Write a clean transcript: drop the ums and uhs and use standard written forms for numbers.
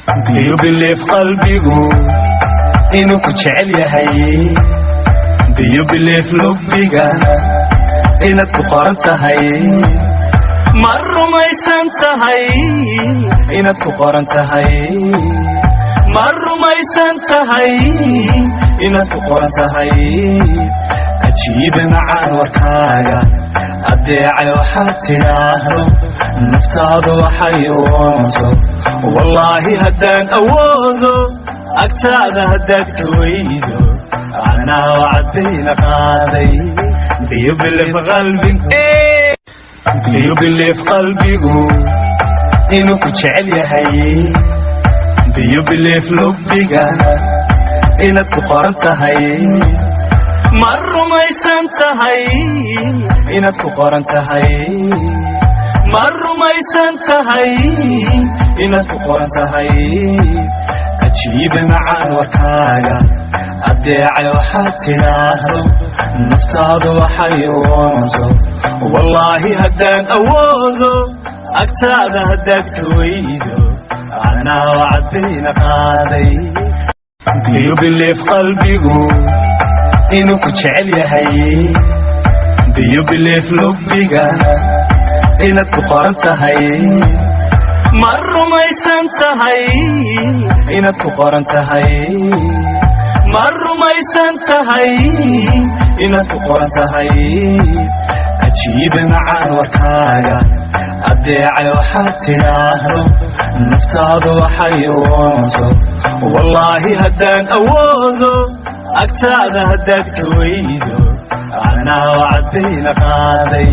Do you believe qalbigu inuu ku jecel yahay? Do you believe lubbiga inaad ku qoran tahay? Ma rumaysan tahay inaad ku qoran tahay? Ma rumaysan tahay inaad ku qoran tahay? ajiiba macaan warkaaga adeecay waxaad tidhaahdo naftaadu waxay u oonto wallaahi haddaan awoodo agtaada haddaad ka weydo anaa wacad bayna qaaday. Do you believe qalbigu inuu ku jecel yahay? Do you believe lubbiga inaad ku qoran tahay? ma rumaysan tahay inaad ku qoran tahay? ma rumaysan tahay inaad ku qoran tahay? ajiiba macaan warkaaga adeecay waxaad tidhaahdo naftaadu waxay u oonto wallaahi haddaan awoodo agtaada haddaad ka weydo anaa wacad bayna qaaday. Do you believe qalbigu inuu ku jecel yahay? Do you believe lubbiga inaad ku qoran tahay? ma rumaysan tahay inaad ku qoran tahay? ma rumaysan tahay inaad ku qoran tahay? ajiiba macaan warkaaga adeecay waxaad tidhaahdo naftaadu waxay u oonto wallaahi haddaan awoodo agtaada haddaad ka weydo anaa wacad bayna qaaday.